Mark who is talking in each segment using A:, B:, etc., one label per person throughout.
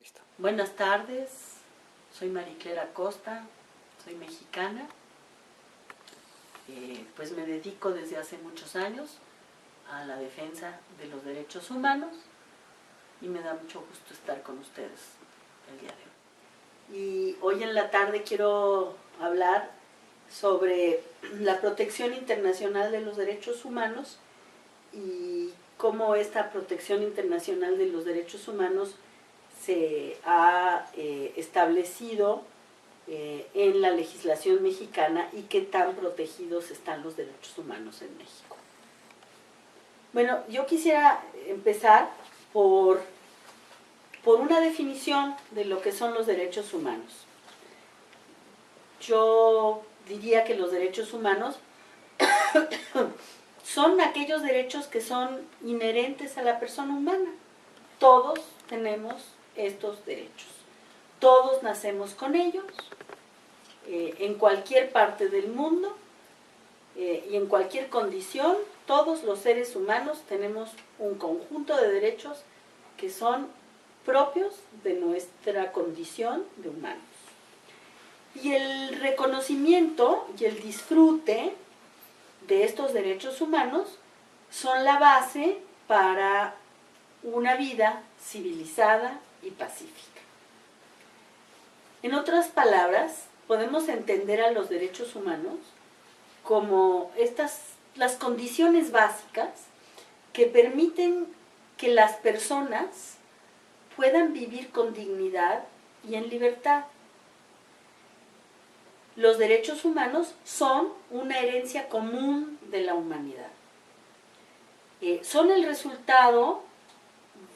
A: Listo.
B: Buenas tardes, soy Mariclera Costa, soy mexicana, pues me dedico desde hace muchos años a la defensa de los derechos humanos y me da mucho gusto estar con ustedes el día de hoy. Y hoy en la tarde quiero hablar sobre la protección internacional de los derechos humanos y cómo esta protección internacional de los derechos humanos se ha establecido en la legislación mexicana y qué tan protegidos están los derechos humanos en México. Bueno, yo quisiera empezar por una definición de lo que son los derechos humanos. Yo diría que los derechos humanos son aquellos derechos que son inherentes a la persona humana. Todos tenemos estos derechos. Todos nacemos con ellos, en cualquier parte del mundo y en cualquier condición. Todos los seres humanos tenemos un conjunto de derechos que son propios de nuestra condición de humanos. Y el reconocimiento y el disfrute de estos derechos humanos son la base para una vida civilizada y pacífica. En otras palabras, podemos entender a los derechos humanos como las condiciones básicas que permiten que las personas puedan vivir con dignidad y en libertad. Los derechos humanos son una herencia común de la humanidad. Son el resultado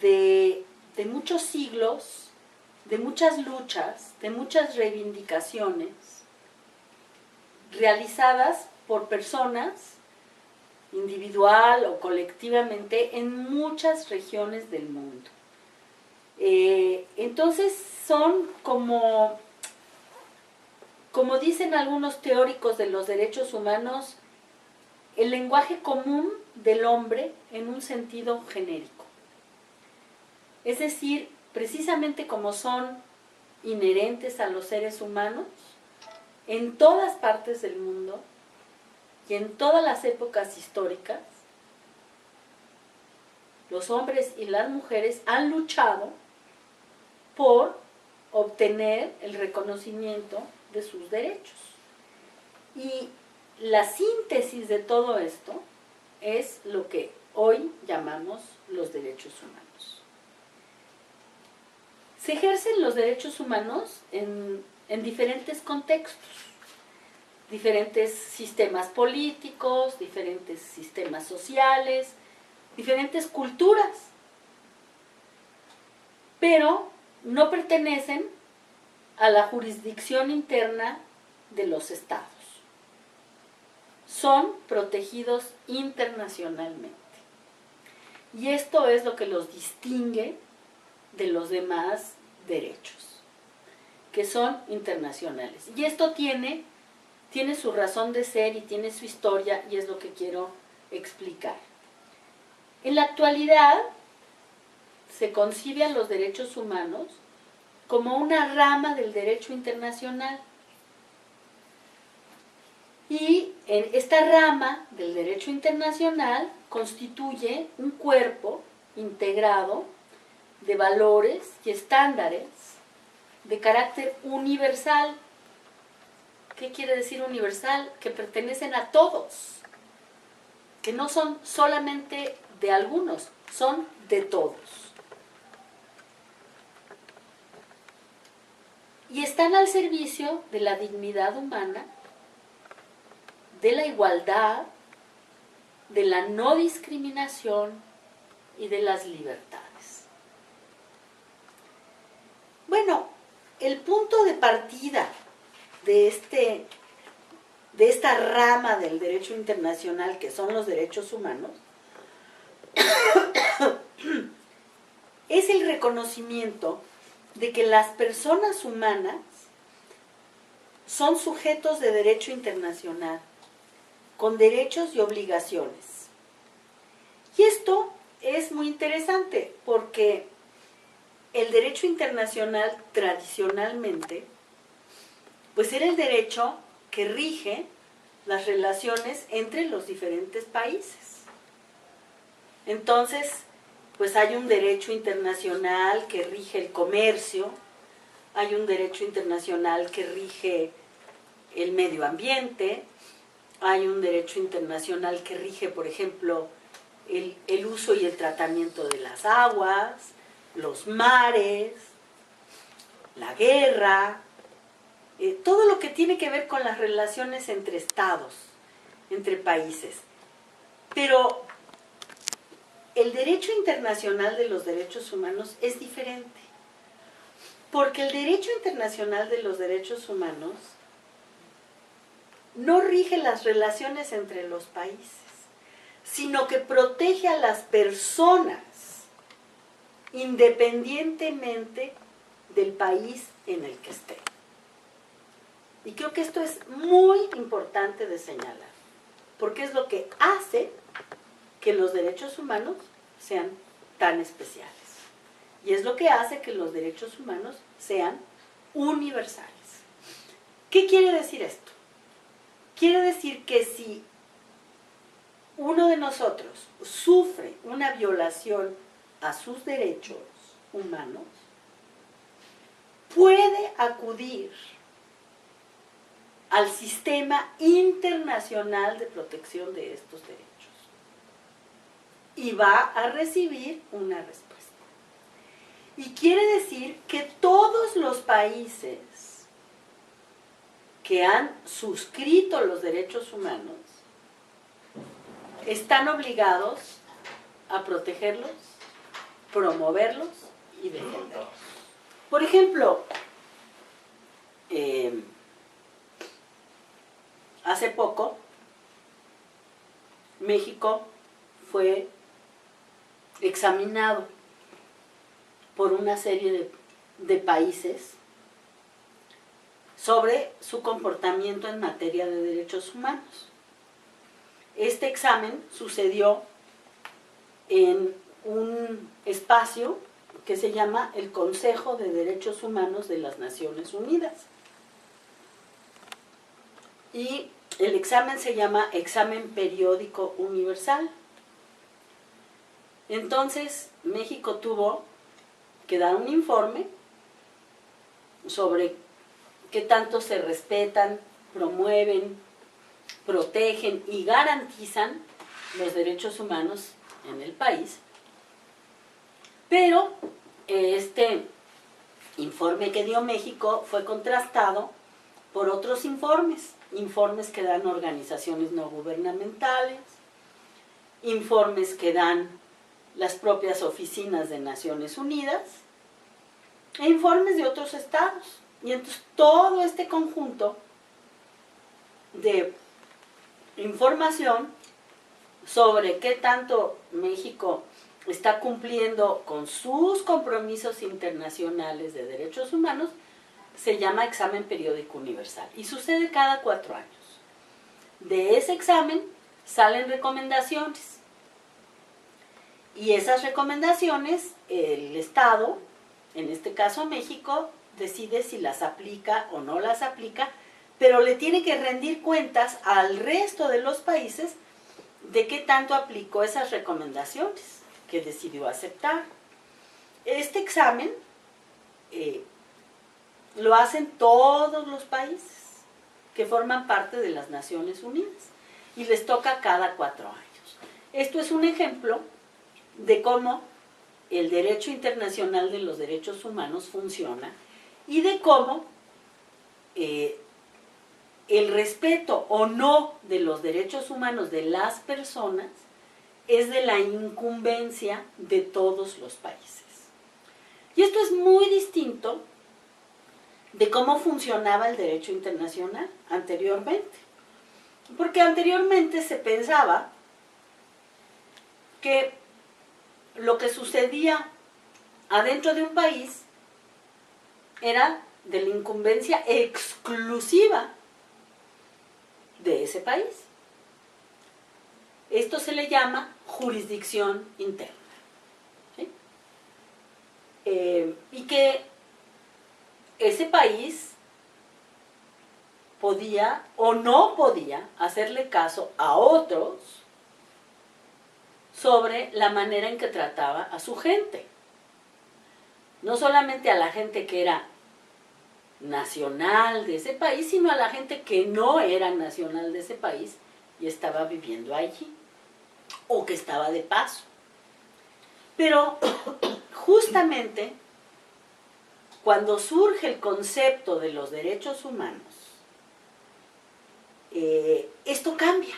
B: de muchos siglos, de muchas luchas, de muchas reivindicaciones realizadas por personas, individual o colectivamente, en muchas regiones del mundo. Entonces son como dicen algunos teóricos de los derechos humanos, el lenguaje común del hombre en un sentido genérico. Es decir, precisamente como son inherentes a los seres humanos, en todas partes del mundo y en todas las épocas históricas, los hombres y las mujeres han luchado por obtener el reconocimiento de sus derechos. Y la síntesis de todo esto es lo que hoy llamamos los derechos humanos. Se ejercen los derechos humanos en diferentes contextos, diferentes sistemas políticos, diferentes sistemas sociales, diferentes culturas, pero no pertenecen a la jurisdicción interna de los estados. Son protegidos internacionalmente. Y esto es lo que los distingue de los demás derechos, que son internacionales. Y esto tiene su razón de ser y tiene su historia, y es lo que quiero explicar. En la actualidad se concibe a los derechos humanos como una rama del derecho internacional. Y en esta rama del derecho internacional constituye un cuerpo integrado de valores y estándares de carácter universal. ¿Qué quiere decir universal? Que pertenecen a todos, que no son solamente de algunos, son de todos. Y están al servicio de la dignidad humana, de la igualdad, de la no discriminación y de las libertades. Bueno, el punto de partida de esta rama del derecho internacional, que son los derechos humanos, es el reconocimiento de que las personas humanas son sujetos de derecho internacional, con derechos y obligaciones. Y esto es muy interesante porque el derecho internacional tradicionalmente, pues era el derecho que rige las relaciones entre los diferentes países. Entonces, pues hay un derecho internacional que rige el comercio, hay un derecho internacional que rige el medio ambiente, hay un derecho internacional que rige, por ejemplo, el uso y el tratamiento de las aguas, los mares, la guerra, todo lo que tiene que ver con las relaciones entre estados, entre países. Pero el derecho internacional de los derechos humanos es diferente, porque el derecho internacional de los derechos humanos no rige las relaciones entre los países, sino que protege a las personas independientemente del país en el que estén. Y creo que esto es muy importante de señalar, porque es lo que hace que los derechos humanos sean tan especiales. Y es lo que hace que los derechos humanos sean universales. ¿Qué quiere decir esto? Quiere decir que si uno de nosotros sufre una violación a sus derechos humanos, puede acudir al sistema internacional de protección de estos derechos y va a recibir una respuesta. Y quiere decir que todos los países que han suscrito los derechos humanos están obligados a protegerlos, promoverlos y defenderlos. Por ejemplo, hace poco México fue examinado por una serie de países sobre su comportamiento en materia de derechos humanos. Este examen sucedió en un espacio que se llama el Consejo de Derechos Humanos de las Naciones Unidas. Y el examen se llama Examen Periódico Universal. Entonces, México tuvo que dar un informe sobre qué tanto se respetan, promueven, protegen y garantizan los derechos humanos en el país. Pero este informe que dio México fue contrastado por otros informes que dan organizaciones no gubernamentales, informes que dan las propias oficinas de Naciones Unidas e informes de otros estados. Y entonces todo este conjunto de información sobre qué tanto México está cumpliendo con sus compromisos internacionales de derechos humanos se llama Examen Periódico Universal y sucede cada 4 años. De ese examen salen recomendaciones y esas recomendaciones el Estado, en este caso México, decide si las aplica o no las aplica, pero le tiene que rendir cuentas al resto de los países de qué tanto aplicó esas recomendaciones que decidió aceptar. Este examen lo hacen todos los países que forman parte de las Naciones Unidas y les toca cada 4 años. Esto es un ejemplo de cómo el derecho internacional de los derechos humanos funciona y de cómo el respeto o no de los derechos humanos de las personas es de la incumbencia de todos los países. Y esto es muy distinto de cómo funcionaba el derecho internacional anteriormente. Porque anteriormente se pensaba que lo que sucedía adentro de un país era de la incumbencia exclusiva de ese país. Esto se le llama jurisdicción interna. ¿Sí? y que ese país podía o no podía hacerle caso a otros sobre la manera en que trataba a su gente. No solamente a la gente que era nacional de ese país, sino a la gente que no era nacional de ese país y estaba viviendo allí, o que estaba de paso. Pero justamente cuando surge el concepto de los derechos humanos, esto cambia.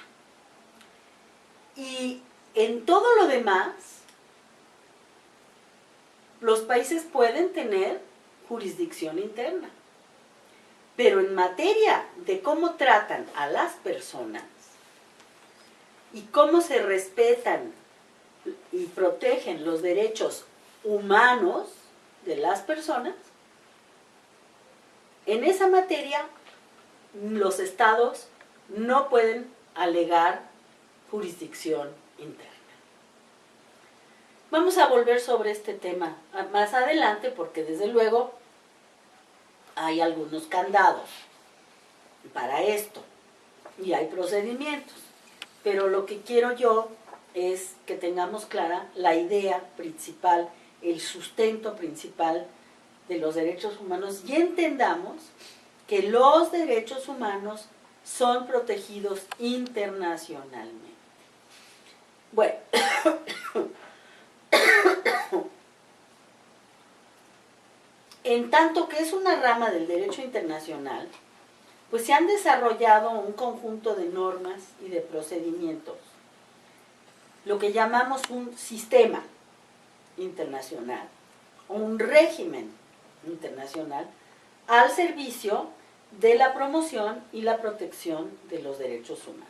B: Y en todo lo demás, los países pueden tener jurisdicción interna. Pero en materia de cómo tratan a las personas y cómo se respetan y protegen los derechos humanos de las personas, en esa materia los estados no pueden alegar jurisdicción interna. Vamos a volver sobre este tema más adelante porque desde luego hay algunos candados para esto y hay procedimientos, pero lo que quiero yo es que tengamos clara la idea principal, el sustento principal de los derechos humanos y entendamos que los derechos humanos son protegidos internacionalmente. Bueno, en tanto que es una rama del derecho internacional, pues se han desarrollado un conjunto de normas y de procedimientos, lo que llamamos un sistema internacional, o un régimen internacional, al servicio de la promoción y la protección de los derechos humanos.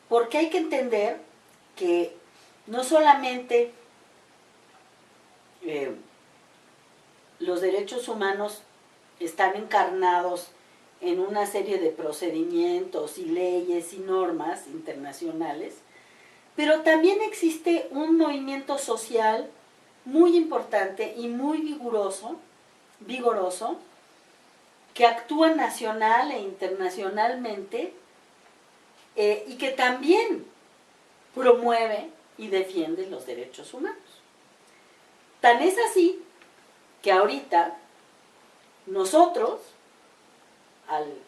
B: Porque hay que entender que no solamente los derechos humanos están encarnados en una serie de procedimientos y leyes y normas internacionales, pero también existe un movimiento social muy importante y muy vigoroso, que actúa nacional e internacionalmente y que también promueve y defiende los derechos humanos. Tan es así que ahorita nosotros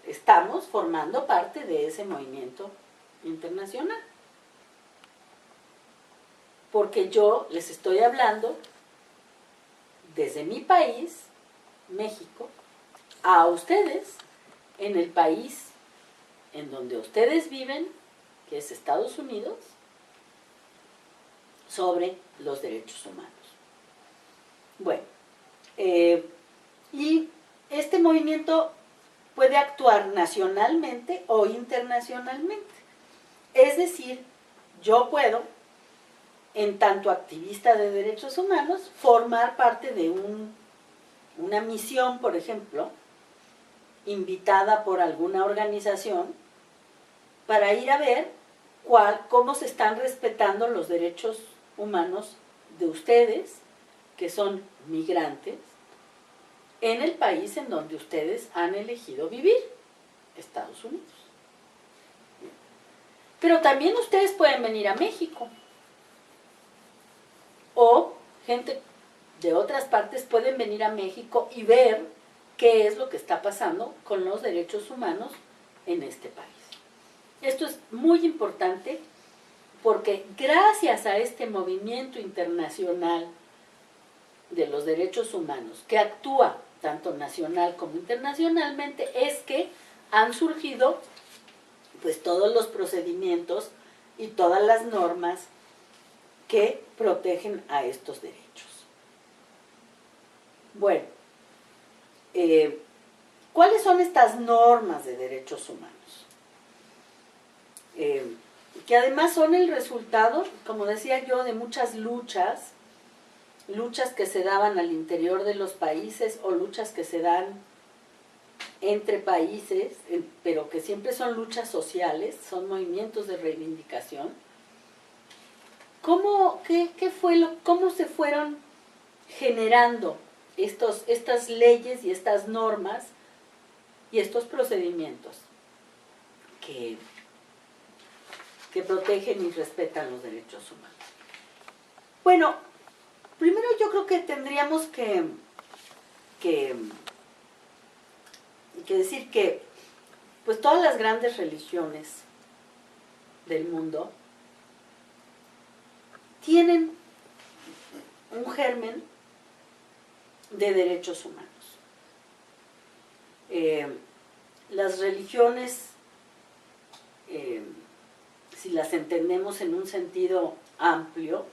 B: estamos formando parte de ese movimiento internacional. Porque yo les estoy hablando desde mi país, México, a ustedes en el país en donde ustedes viven, que es Estados Unidos, sobre los derechos humanos. Bueno, y este movimiento puede actuar nacionalmente o internacionalmente. Es decir, yo puedo, en tanto activista de derechos humanos, formar parte de una misión, por ejemplo, invitada por alguna organización, para ir a ver cómo se están respetando los derechos humanos de ustedes, que son migrantes, en el país en donde ustedes han elegido vivir, Estados Unidos. Pero también ustedes pueden venir a México, o gente de otras partes pueden venir a México y ver qué es lo que está pasando con los derechos humanos en este país. Esto es muy importante porque gracias a este movimiento internacional de los derechos humanos, que actúa tanto nacional como internacionalmente, es que han surgido pues todos los procedimientos y todas las normas que protegen a estos derechos. Bueno, ¿cuáles son estas normas de derechos humanos? Que además son el resultado, como decía yo, de muchas luchas que se daban al interior de los países o luchas que se dan entre países, pero que siempre son luchas sociales, son movimientos de reivindicación, cómo se fueron generando estas leyes y estas normas y estos procedimientos que protegen y respetan los derechos humanos? Bueno, primero yo creo que tendríamos que decir que pues todas las grandes religiones del mundo tienen un germen de derechos humanos. Las religiones, si las entendemos en un sentido amplio,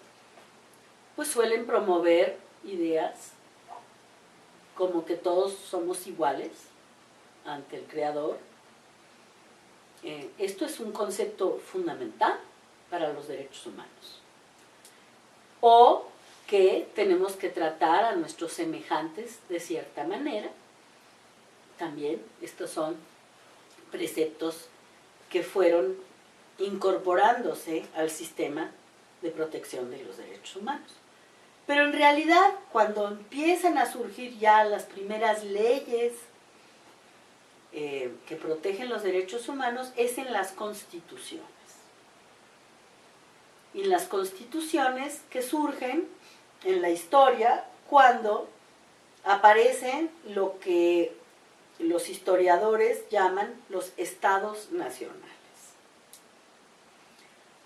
B: pues suelen promover ideas como que todos somos iguales ante el Creador. Esto es un concepto fundamental para los derechos humanos. O que tenemos que tratar a nuestros semejantes de cierta manera. También estos son preceptos que fueron incorporándose al sistema de protección de los derechos humanos. Pero en realidad, cuando empiezan a surgir ya las primeras leyes que protegen los derechos humanos, es en las constituciones. Y las constituciones que surgen en la historia cuando aparecen lo que los historiadores llaman los estados nacionales.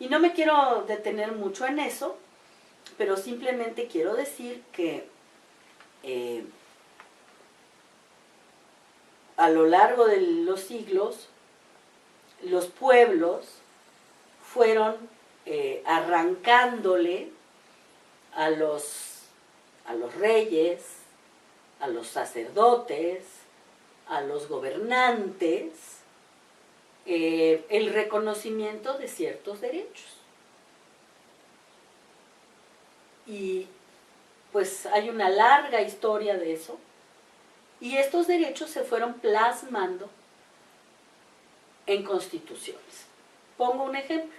B: Y no me quiero detener mucho en eso, pero simplemente quiero decir que a lo largo de los siglos, los pueblos fueron arrancándole a los reyes, a los sacerdotes, a los gobernantes, el reconocimiento de ciertos derechos. Y pues hay una larga historia de eso, y estos derechos se fueron plasmando en constituciones. Pongo un ejemplo.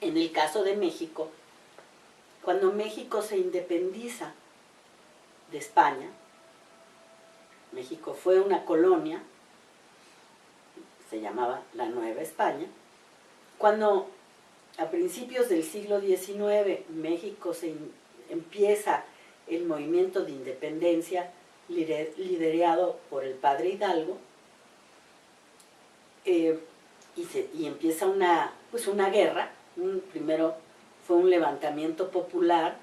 B: En el caso de México, cuando México se independiza de España, México fue una colonia, se llamaba la Nueva España. Cuando a principios del siglo XIX México empieza el movimiento de independencia liderado por el padre Hidalgo, y empieza una guerra. Primero fue un levantamiento popular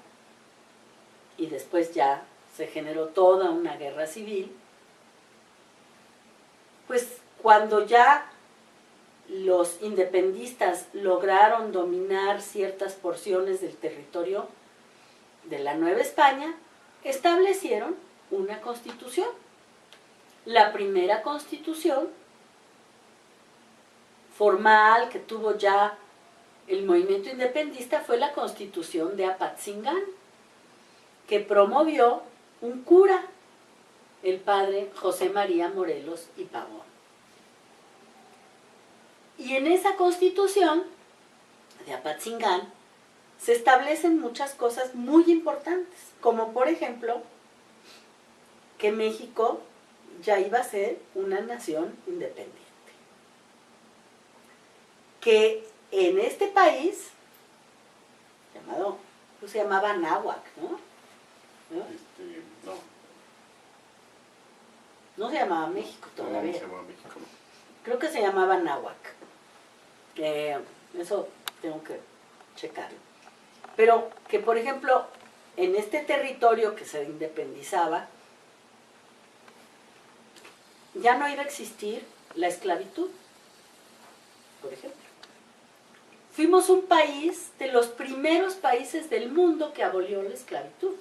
B: y después ya se generó toda una guerra civil. Pues cuando ya los independistas lograron dominar ciertas porciones del territorio de la Nueva España, establecieron una constitución. La primera constitución formal que tuvo ya el movimiento independentista fue la Constitución de Apatzingán, que promovió un cura, el padre José María Morelos y Pavón. Y en esa Constitución de Apatzingán se establecen muchas cosas muy importantes, como por ejemplo que México ya iba a ser una nación independiente. Que en este país, se llamaba Anáhuac, ¿no? No se llamaba México todavía.
A: No se llamaba México.
B: Creo que se llamaba Anáhuac. Eso tengo que checarlo. Pero que, por ejemplo, en este territorio que se independizaba, ya no iba a existir la esclavitud, por ejemplo. Fuimos un país de los primeros países del mundo que abolió la esclavitud.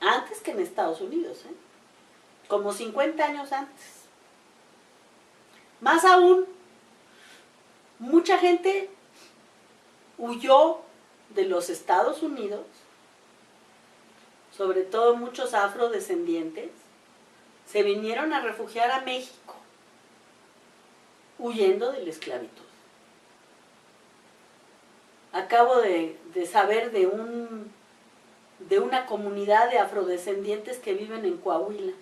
B: Antes que en Estados Unidos, como 50 años antes. Más aún, mucha gente huyó de los Estados Unidos, sobre todo muchos afrodescendientes, se vinieron a refugiar a México, huyendo de la esclavitud. acabo de saber de una comunidad de afrodescendientes que viven en Coahuila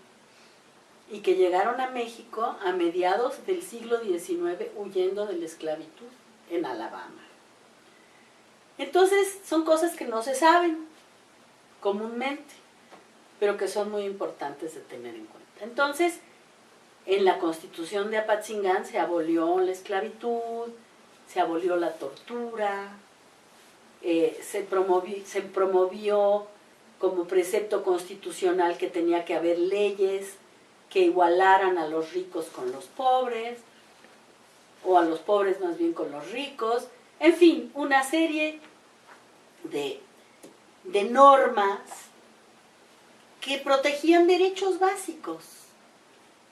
B: y que llegaron a México a mediados del siglo XIX huyendo de la esclavitud en Alabama. Entonces, son cosas que no se saben comúnmente, pero que son muy importantes de tener en cuenta. Entonces, en la Constitución de Apatzingán se abolió la esclavitud, se abolió la tortura, se promovió como precepto constitucional que tenía que haber leyes que igualaran a los ricos con los pobres, o a los pobres más bien con los ricos, en fin, una serie de normas que protegían derechos básicos,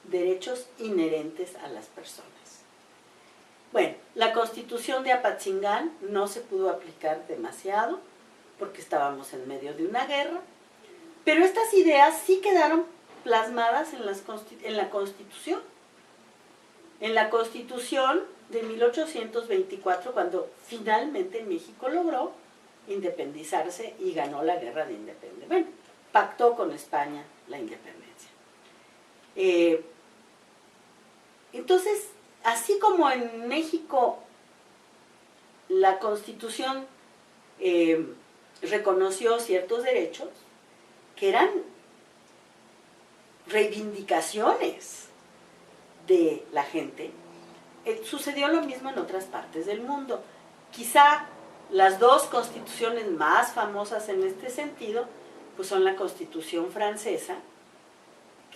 B: derechos inherentes a las personas. Bueno, la Constitución de Apatzingán no se pudo aplicar demasiado porque estábamos en medio de una guerra, pero estas ideas sí quedaron plasmadas en la Constitución. En la Constitución de 1824, cuando finalmente México logró independizarse y ganó la guerra de independencia. Bueno, pactó con España la independencia. Entonces, así como en México la Constitución reconoció ciertos derechos que eran reivindicaciones de la gente, sucedió lo mismo en otras partes del mundo. Quizá las dos constituciones más famosas en este sentido pues son la Constitución francesa,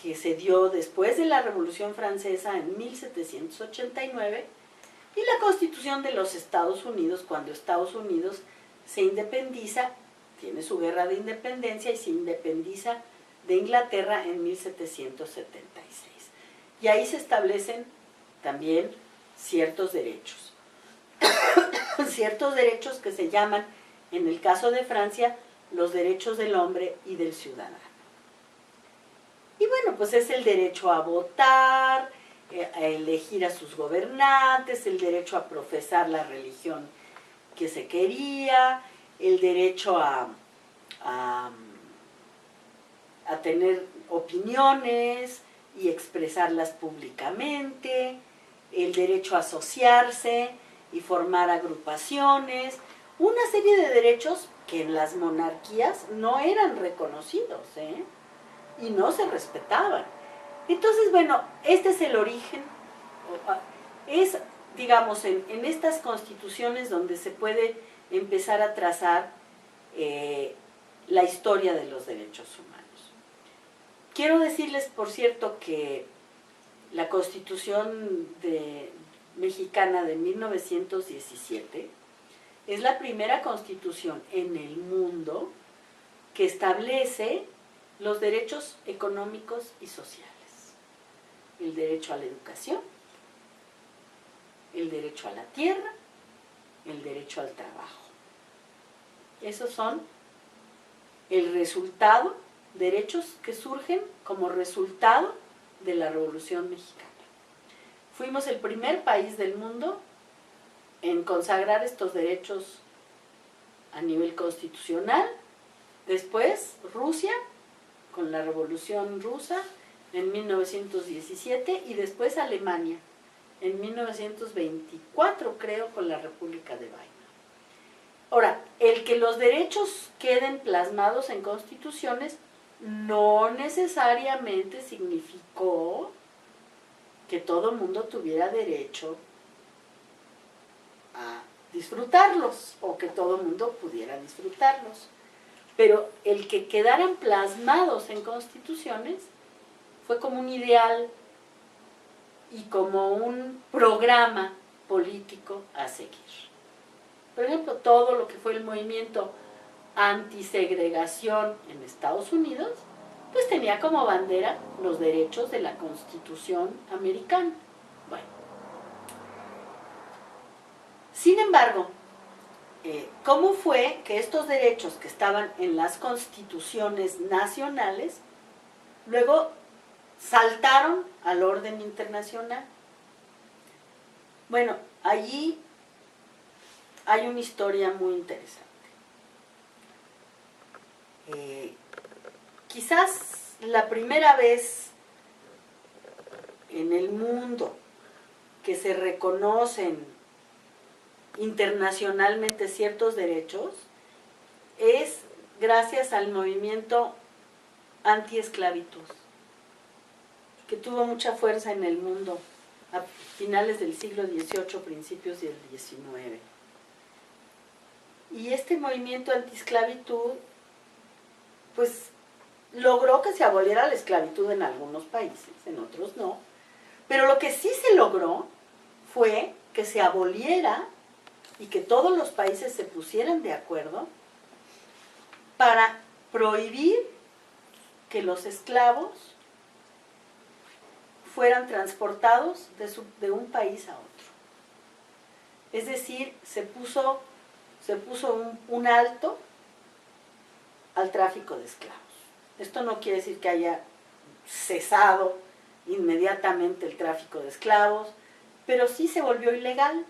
B: que se dio después de la Revolución Francesa en 1789, y la Constitución de los Estados Unidos, cuando Estados Unidos se independiza, tiene su guerra de independencia y se independiza de Inglaterra en 1776. Y ahí se establecen también ciertos derechos. Ciertos derechos que se llaman, en el caso de Francia, los derechos del hombre y del ciudadano. Y bueno, pues es el derecho a votar, a elegir a sus gobernantes, el derecho a profesar la religión que se quería, el derecho a tener opiniones y expresarlas públicamente, el derecho a asociarse y formar agrupaciones, una serie de derechos que en las monarquías no eran reconocidos, y no se respetaban. Entonces, bueno, este es el origen, es, digamos, en estas constituciones donde se puede empezar a trazar la historia de los derechos humanos. Quiero decirles, por cierto, que la Constitución mexicana de 1917 es la primera constitución en el mundo que establece los derechos económicos y sociales. El derecho a la educación, el derecho a la tierra, el derecho al trabajo. Esos son el resultado, derechos que surgen como resultado de la Revolución Mexicana. Fuimos el primer país del mundo en consagrar estos derechos a nivel constitucional. Después, Rusia, con la Revolución Rusa en 1917, y después Alemania en 1924, creo, con la República de Weimar. Ahora, el que los derechos queden plasmados en constituciones no necesariamente significó que todo el mundo tuviera derecho a disfrutarlos o que todo el mundo pudiera disfrutarlos. Pero el que quedaran plasmados en constituciones fue como un ideal y como un programa político a seguir. Por ejemplo, todo lo que fue el movimiento antisegregación en Estados Unidos, pues tenía como bandera los derechos de la Constitución americana. Bueno, sin embargo, ¿cómo fue que estos derechos que estaban en las constituciones nacionales luego saltaron al orden internacional? Bueno, allí hay una historia muy interesante. Quizás la primera vez en el mundo que se reconocen internacionalmente ciertos derechos es gracias al movimiento anti-esclavitud, que tuvo mucha fuerza en el mundo a finales del siglo XVIII, principios del XIX. Y este movimiento anti-esclavitud, pues, logró que se aboliera la esclavitud en algunos países, en otros no. Pero lo que sí se logró fue que se aboliera y que todos los países se pusieran de acuerdo para prohibir que los esclavos fueran transportados de un país a otro. Es decir, se puso un alto al tráfico de esclavos. Esto no quiere decir que haya cesado inmediatamente el tráfico de esclavos, pero sí se volvió ilegal.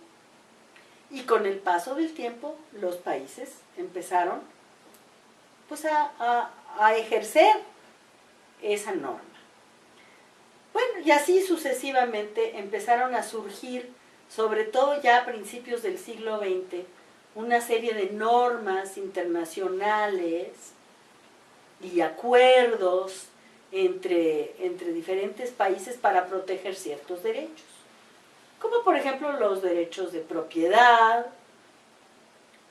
B: Y con el paso del tiempo, los países empezaron pues, a ejercer esa norma. Bueno, y así sucesivamente empezaron a surgir, sobre todo ya a principios del siglo XX, una serie de normas internacionales y acuerdos entre diferentes países para proteger ciertos derechos, como por ejemplo los derechos de propiedad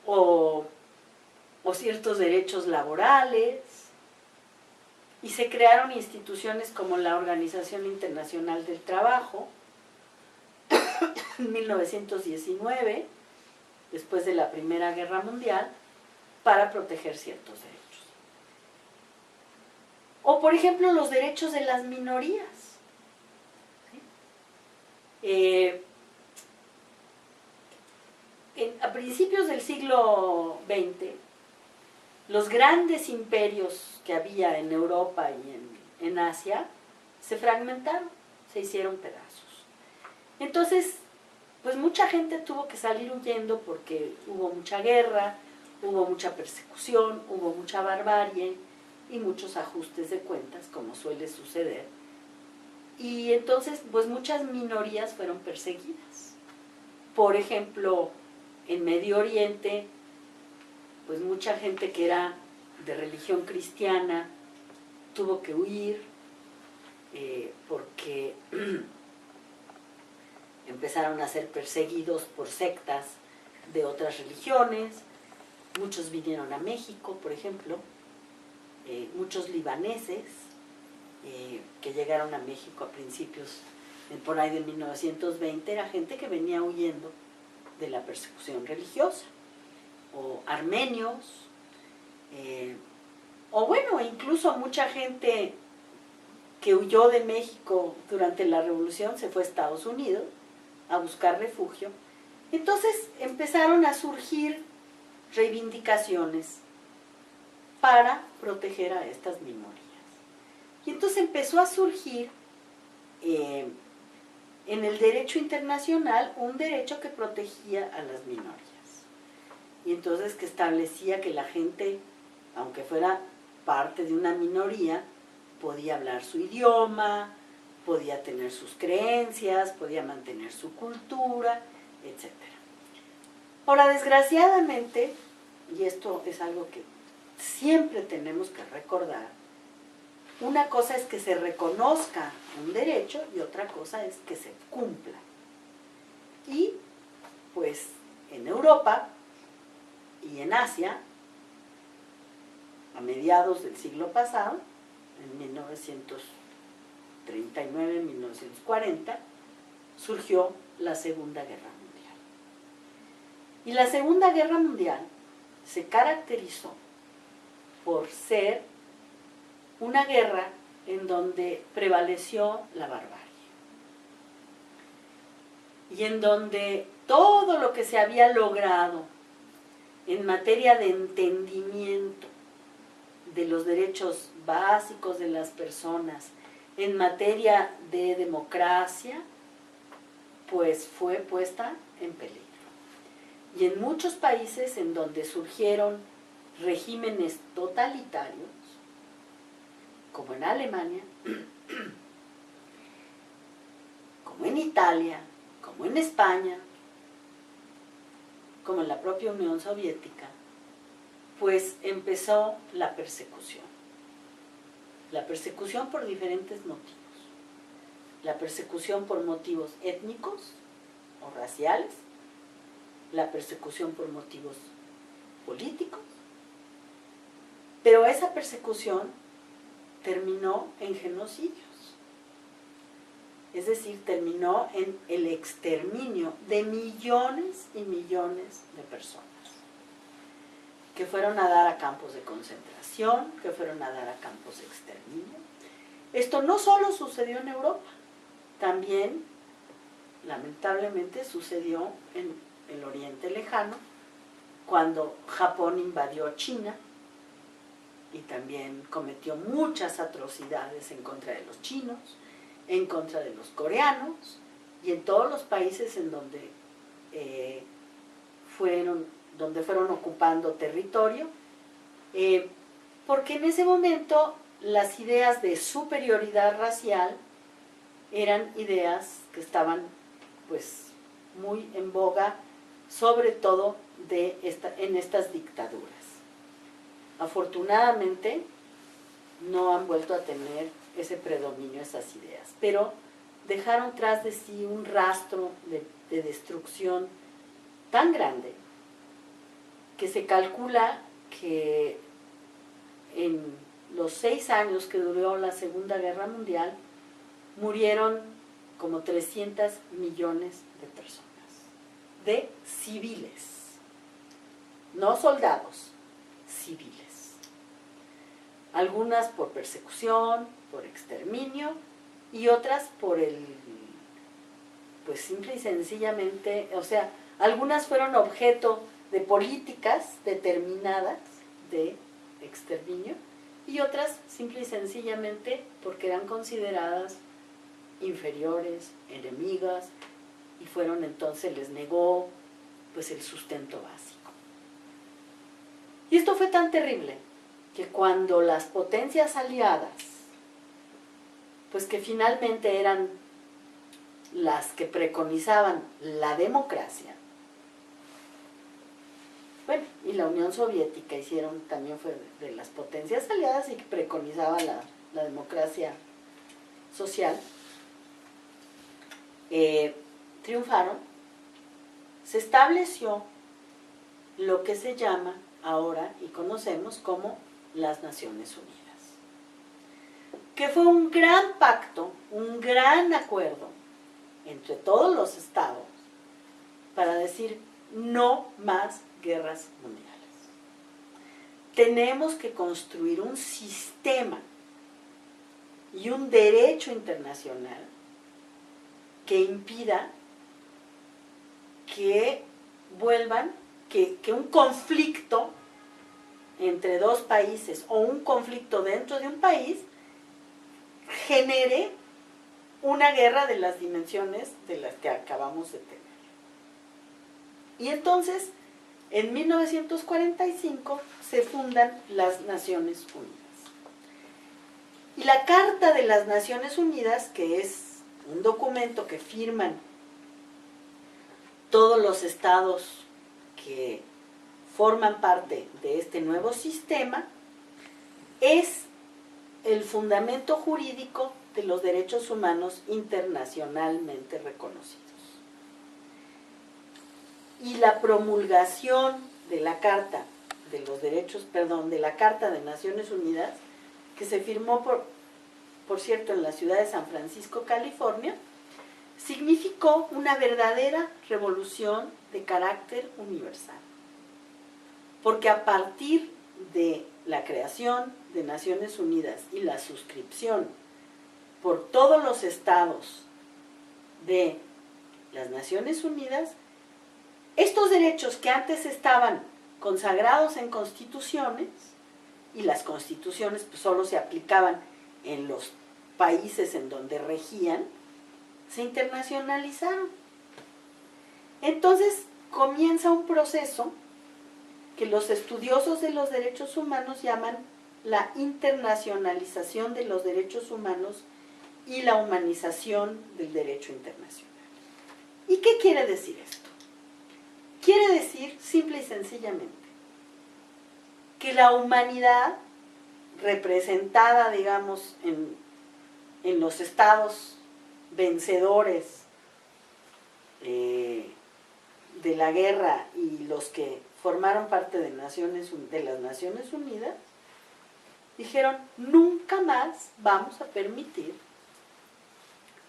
B: o ciertos derechos laborales, y se crearon instituciones como la Organización Internacional del Trabajo en 1919, después de la Primera Guerra Mundial, para proteger ciertos derechos. O, por ejemplo, los derechos de las minorías. A principios del siglo XX, los grandes imperios que había en Europa y en Asia se fragmentaron, se hicieron pedazos. Entonces, pues mucha gente tuvo que salir huyendo porque hubo mucha guerra, hubo mucha persecución, hubo mucha barbarie y muchos ajustes de cuentas, como suele suceder. Y entonces, pues muchas minorías fueron perseguidas. Por ejemplo, en Medio Oriente, pues mucha gente que era de religión cristiana tuvo que huir porque empezaron a ser perseguidos por sectas de otras religiones. Muchos vinieron a México, por ejemplo, muchos libaneses que llegaron a México a principios, por ahí de 1920, era gente que venía huyendo de la persecución religiosa, o armenios, o bueno, incluso mucha gente que huyó de México durante la Revolución se fue a Estados Unidos a buscar refugio. Entonces empezaron a surgir reivindicaciones para proteger a estas minorías. Y entonces empezó a surgir en el derecho internacional un derecho que protegía a las minorías. Y entonces que establecía que la gente, aunque fuera parte de una minoría, podía hablar su idioma, podía tener sus creencias, podía mantener su cultura, etc. Ahora, desgraciadamente, y esto es algo que siempre tenemos que recordar, una cosa es que se reconozca un derecho y otra cosa es que se cumpla. Y, pues, en Europa y en Asia, a mediados del siglo pasado, en 1939, 1940, surgió la Segunda Guerra Mundial. Y la Segunda Guerra Mundial se caracterizó por ser una guerra en donde prevaleció la barbarie. Y en donde todo lo que se había logrado en materia de entendimiento de los derechos básicos de las personas, en materia de democracia, pues fue puesta en peligro. y en muchos países en donde surgieron regímenes totalitarios, como en Alemania, como en Italia, como en España, como en la propia Unión Soviética, pues empezó la persecución. La persecución por diferentes motivos. La persecución por motivos étnicos o raciales, la persecución por motivos políticos, pero esa persecución terminó en genocidios, es decir, terminó en el exterminio de millones y millones de personas, que fueron a dar a campos de concentración, que fueron a dar a campos de exterminio. Esto no solo sucedió en Europa, también, lamentablemente, sucedió en el Oriente Lejano, cuando Japón invadió China y también cometió muchas atrocidades en contra de los chinos, en contra de los coreanos y en todos los países en donde fueron ocupando territorio, porque en ese momento las ideas de superioridad racial eran ideas que estaban pues muy en boga, sobre todo en estas dictaduras. Afortunadamente no han vuelto a tener ese predominio, esas ideas, pero dejaron tras de sí un rastro de destrucción tan grande que se calcula que en los 6 años que duró la Segunda Guerra Mundial murieron como 300 millones de personas, de civiles, no soldados, civiles. Algunas por persecución, por exterminio, y otras por pues simple y sencillamente, o sea, algunas fueron objeto de políticas determinadas de exterminio, y otras simple y sencillamente porque eran consideradas inferiores, enemigas, y entonces les negó pues el sustento básico. Y esto fue tan terrible que cuando las potencias aliadas, pues que finalmente eran las que preconizaban la democracia, bueno, y la Unión Soviética también fue de las potencias aliadas y que preconizaba la democracia social, triunfaron, se estableció lo que se llama ahora y conocemos como las Naciones Unidas, que fue un gran pacto, un gran acuerdo entre todos los estados para decir no más guerras mundiales. Tenemos que construir un sistema y un derecho internacional que impida que que un conflicto entre dos países o un conflicto dentro de un país genere una guerra de las dimensiones de las que acabamos de tener. Y entonces, en 1945 se fundan las Naciones Unidas. Y la Carta de las Naciones Unidas, que es un documento que firman todos los estados que forman parte de este nuevo sistema, es el fundamento jurídico de los derechos humanos internacionalmente reconocidos. Y la promulgación de la Carta de los Derechos, de la Carta de Naciones Unidas, que se firmó por cierto en la ciudad de San Francisco, California, significó una verdadera revolución de carácter universal. Porque a partir de la creación de Naciones Unidas y la suscripción por todos los estados de las Naciones Unidas, estos derechos que antes estaban consagrados en constituciones, y las constituciones pues solo se aplicaban en los países en donde regían, se internacionalizaron. Entonces, comienza un proceso que los estudiosos de los derechos humanos llaman la internacionalización de los derechos humanos y la humanización del derecho internacional. ¿Y qué quiere decir esto? Quiere decir, simple y sencillamente, que la humanidad representada, digamos, en los estados vencedores de la guerra y los que formaron parte de las Naciones Unidas, dijeron, nunca más vamos a permitir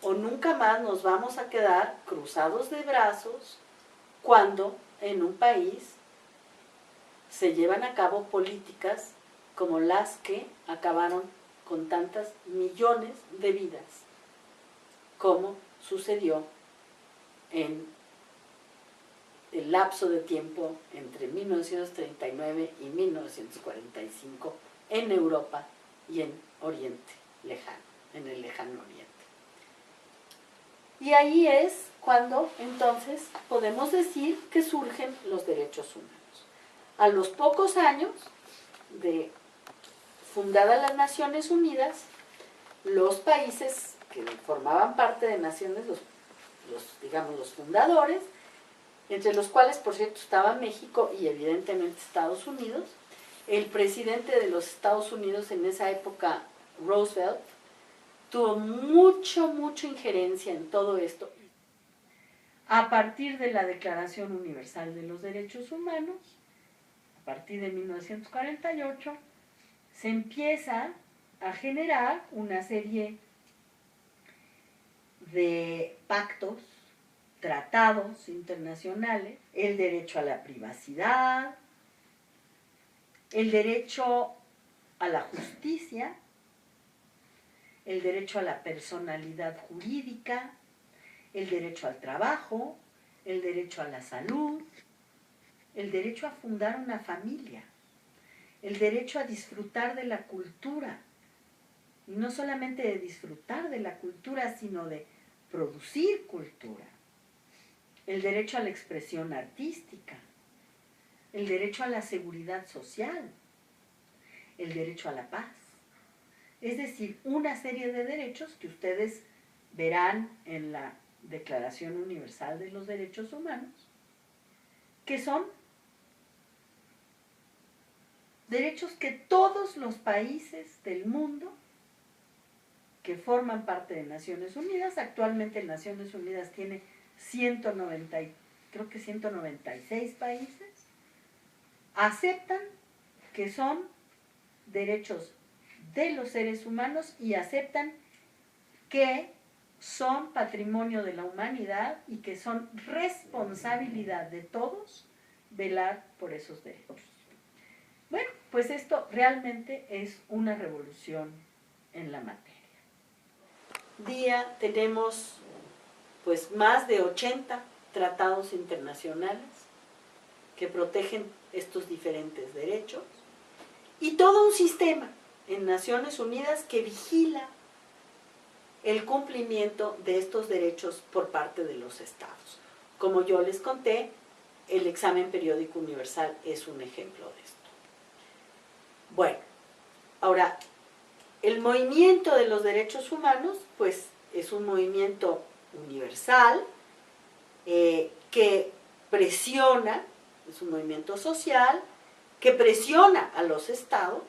B: o nunca más nos vamos a quedar cruzados de brazos cuando en un país se llevan a cabo políticas como las que acabaron con tantas millones de vidas, como sucedió en el lapso de tiempo entre 1939 y 1945 en Europa y en Oriente Lejano, en el Lejano Oriente. Y ahí es cuando entonces podemos decir que surgen los derechos humanos. A los pocos años de fundadas las Naciones Unidas, los países que formaban parte de Naciones, los fundadores, entre los cuales, por cierto, estaba México y evidentemente Estados Unidos. El presidente de los Estados Unidos en esa época, Roosevelt, tuvo mucha injerencia en todo esto. A partir de la Declaración Universal de los Derechos Humanos, a partir de 1948, se empieza a generar una serie de pactos, tratados internacionales, el derecho a la privacidad, el derecho a la justicia, el derecho a la personalidad jurídica, el derecho al trabajo, el derecho a la salud, el derecho a fundar una familia, el derecho a disfrutar de la cultura, y no solamente de disfrutar de la cultura, sino de producir cultura, el derecho a la expresión artística, el derecho a la seguridad social, el derecho a la paz. Es decir, una serie de derechos que ustedes verán en la Declaración Universal de los Derechos Humanos, que son derechos que todos los países del mundo que forman parte de Naciones Unidas, actualmente Naciones Unidas tiene 196 países, aceptan que son derechos de los seres humanos y aceptan que son patrimonio de la humanidad y que son responsabilidad de todos velar por esos derechos. Bueno, pues esto realmente es una revolución en la materia. Día tenemos pues más de 80 tratados internacionales que protegen estos diferentes derechos y todo un sistema en Naciones Unidas que vigila el cumplimiento de estos derechos por parte de los estados. Como yo les conté, el examen periódico universal es un ejemplo de esto. Bueno, ahora, el movimiento de los derechos humanos, pues, es un movimiento universal que presiona, es un movimiento social, que presiona a los estados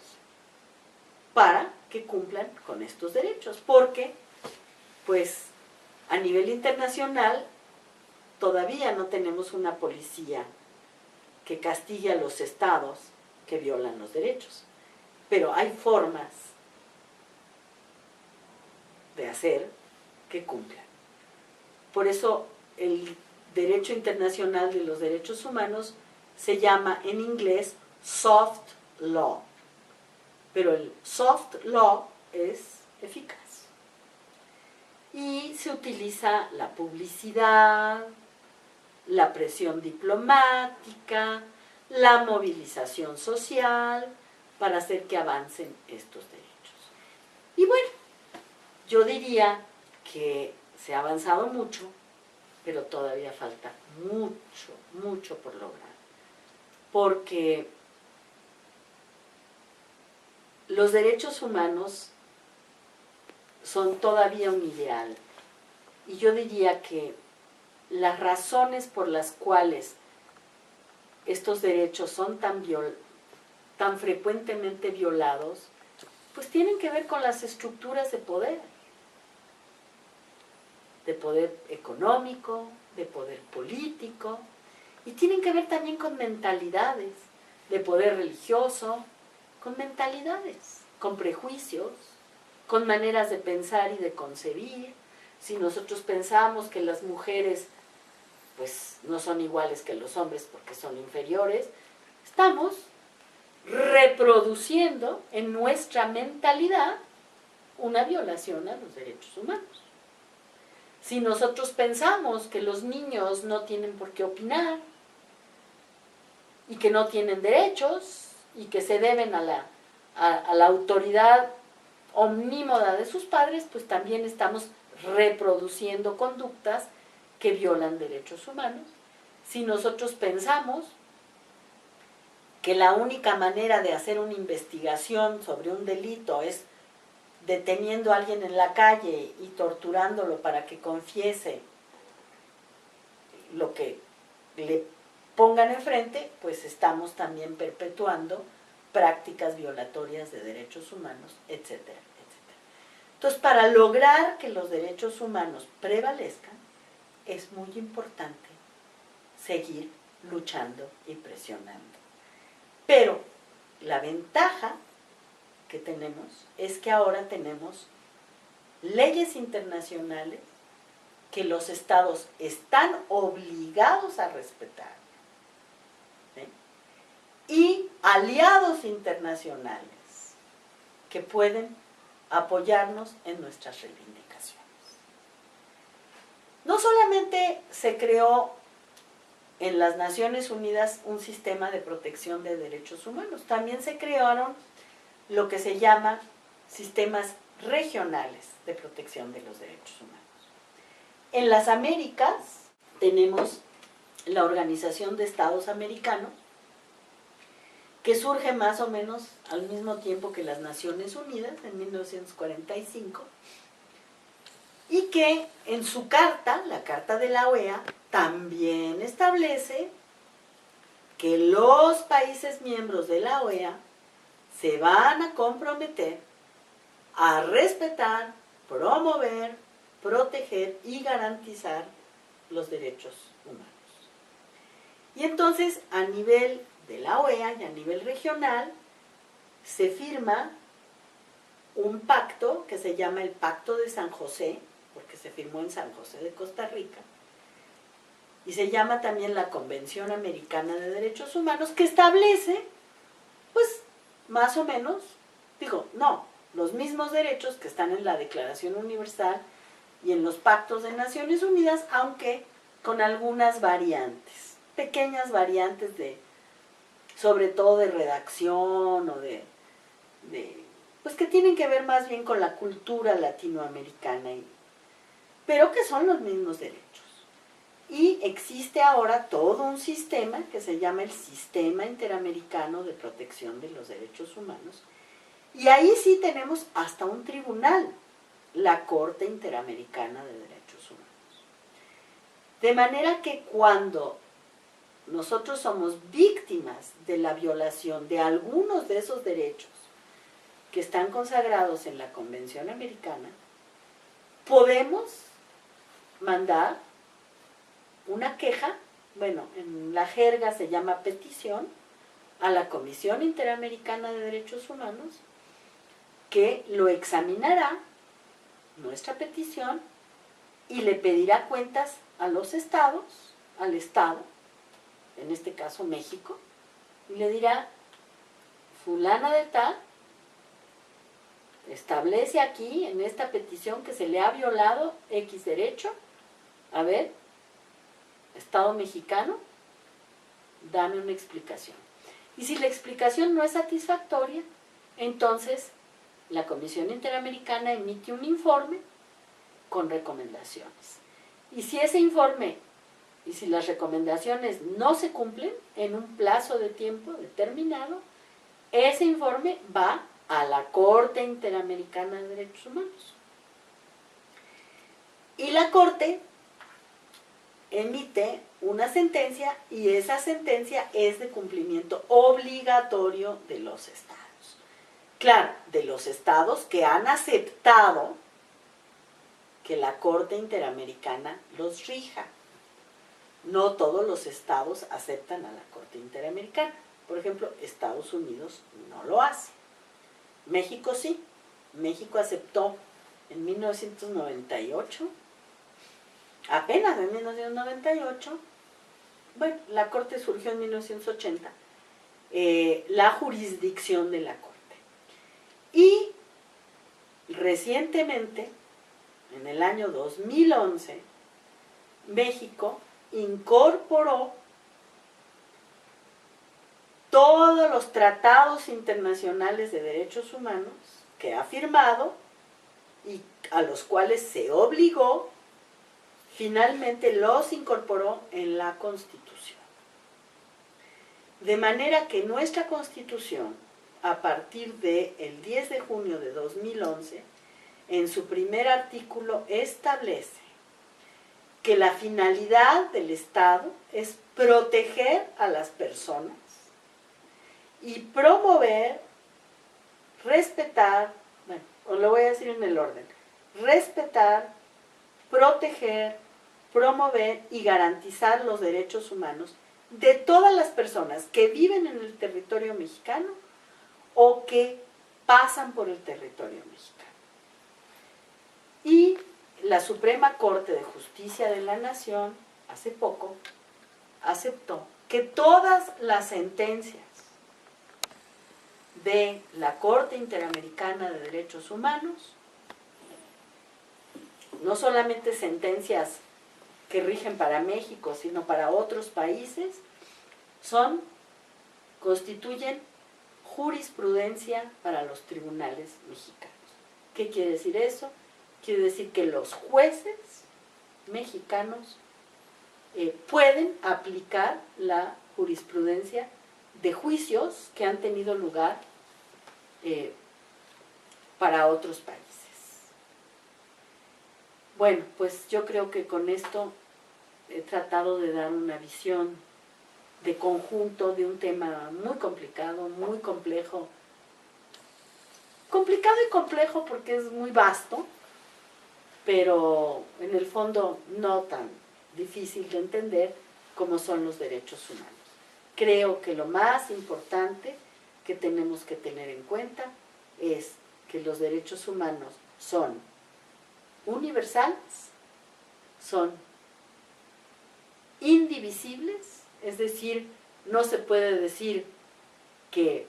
B: para que cumplan con estos derechos, porque, pues, a nivel internacional todavía no tenemos una policía que castigue a los estados que violan los derechos, pero hay formas de hacer que cumplan. Por eso el derecho internacional de los derechos humanos se llama en inglés soft law, pero el soft law es eficaz. Y se utiliza la publicidad, la presión diplomática, la movilización social para hacer que avancen estos derechos. Y bueno, yo diría que se ha avanzado mucho, pero todavía falta mucho, mucho por lograr. Porque los derechos humanos son todavía un ideal. Y yo diría que las razones por las cuales estos derechos son tan frecuentemente violados, pues tienen que ver con las estructuras de poder económico, de poder político, y tienen que ver también con mentalidades, de poder religioso, con mentalidades, con prejuicios, con maneras de pensar y de concebir. Si nosotros pensamos que las mujeres pues no son iguales que los hombres porque son inferiores, estamos reproduciendo en nuestra mentalidad una violación a los derechos humanos. Si nosotros pensamos que los niños no tienen por qué opinar y que no tienen derechos y que se deben a la autoridad omnímoda de sus padres, pues también estamos reproduciendo conductas que violan derechos humanos. Si nosotros pensamos que la única manera de hacer una investigación sobre un delito es deteniendo a alguien en la calle y torturándolo para que confiese lo que le pongan enfrente, pues estamos también perpetuando prácticas violatorias de derechos humanos, etcétera, etcétera. Entonces, para lograr que los derechos humanos prevalezcan, es muy importante seguir luchando y presionando. Pero la ventaja que tenemos es que ahora tenemos leyes internacionales que los estados están obligados a respetar, ¿sí? Y aliados internacionales que pueden apoyarnos en nuestras reivindicaciones. No solamente se creó en las Naciones Unidas un sistema de protección de derechos humanos, también se crearon lo que se llama sistemas regionales de protección de los derechos humanos. En las Américas tenemos la Organización de Estados Americanos, que surge más o menos al mismo tiempo que las Naciones Unidas, en 1945, y que en su carta, la Carta de la OEA, también establece que los países miembros de la OEA se van a comprometer a respetar, promover, proteger y garantizar los derechos humanos. Y entonces, a nivel de la OEA y a nivel regional, se firma un pacto que se llama el Pacto de San José, porque se firmó en San José de Costa Rica, y se llama también la Convención Americana de Derechos Humanos, que establece, pues, más o menos, los mismos derechos que están en la Declaración Universal y en los pactos de Naciones Unidas, aunque con algunas variantes, pequeñas variantes sobre todo de redacción o pues que tienen que ver más bien con la cultura latinoamericana, pero que son los mismos derechos. Y existe ahora todo un sistema que se llama el Sistema Interamericano de Protección de los Derechos Humanos, y ahí sí tenemos hasta un tribunal, la Corte Interamericana de Derechos Humanos. De manera que cuando nosotros somos víctimas de la violación de algunos de esos derechos que están consagrados en la Convención Americana, podemos mandar una queja, en la jerga se llama petición, a la Comisión Interamericana de Derechos Humanos, que lo examinará, nuestra petición, y le pedirá cuentas a los estados, al Estado, en este caso México, y le dirá, fulana de tal, establece aquí, en esta petición, que se le ha violado X derecho. A ver, Estado mexicano, dame una explicación. Y si la explicación no es satisfactoria, entonces la Comisión Interamericana emite un informe con recomendaciones. Y si ese informe y si las recomendaciones no se cumplen en un plazo de tiempo determinado, ese informe va a la Corte Interamericana de Derechos Humanos. Y la Corte emite una sentencia y esa sentencia es de cumplimiento obligatorio de los estados. Claro, de los estados que han aceptado que la Corte Interamericana los rija. No todos los estados aceptan a la Corte Interamericana. Por ejemplo, Estados Unidos no lo hace. México sí. México aceptó en 1998, apenas en 1998, bueno, la Corte surgió en 1980, la jurisdicción de la Corte. Y recientemente, en el año 2011, México incorporó todos los tratados internacionales de derechos humanos que ha firmado y a los cuales se obligó, finalmente los incorporó en la Constitución. De manera que nuestra Constitución, a partir del 10 de junio de 2011, en su primer artículo establece que la finalidad del Estado es proteger a las personas y promover, respetar, bueno, os lo voy a decir en el orden, respetar, proteger, promover y garantizar los derechos humanos de todas las personas que viven en el territorio mexicano o que pasan por el territorio mexicano. Y la Suprema Corte de Justicia de la Nación, hace poco, aceptó que todas las sentencias de la Corte Interamericana de Derechos Humanos, no solamente sentencias que rigen para México, sino para otros países, constituyen jurisprudencia para los tribunales mexicanos. ¿Qué quiere decir eso? Quiere decir que los jueces mexicanos pueden aplicar la jurisprudencia de juicios que han tenido lugar para otros países. Bueno, pues yo creo que con esto he tratado de dar una visión de conjunto de un tema muy complicado, muy complejo. Complicado y complejo porque es muy vasto, pero en el fondo no tan difícil de entender como son los derechos humanos. Creo que lo más importante que tenemos que tener en cuenta es que los derechos humanos son universales, son indivisibles, es decir, no se puede decir que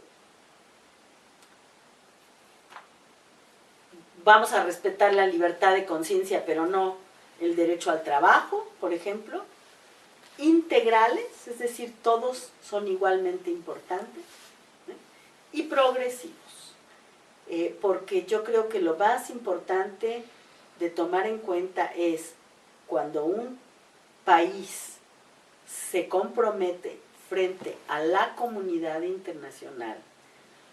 B: vamos a respetar la libertad de conciencia, pero no el derecho al trabajo, por ejemplo. Integrales, es decir, todos son igualmente importantes, y progresivos, porque yo creo que lo más importante de tomar en cuenta es cuando un país se compromete frente a la comunidad internacional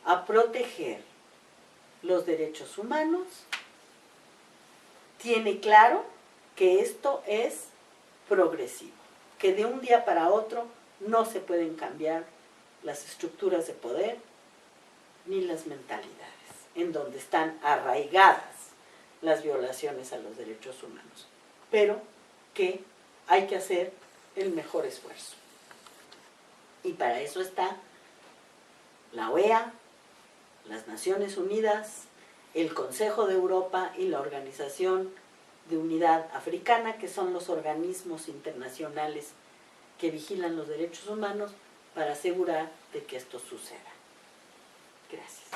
B: a proteger los derechos humanos, tiene claro que esto es progresivo, que de un día para otro no se pueden cambiar las estructuras de poder ni las mentalidades en donde están arraigadas las violaciones a los derechos humanos, pero que hay que hacer el mejor esfuerzo. Y para eso está la OEA, las Naciones Unidas, el Consejo de Europa y la Organización de Unidad Africana, que son los organismos internacionales que vigilan los derechos humanos para asegurar de que esto suceda. Gracias.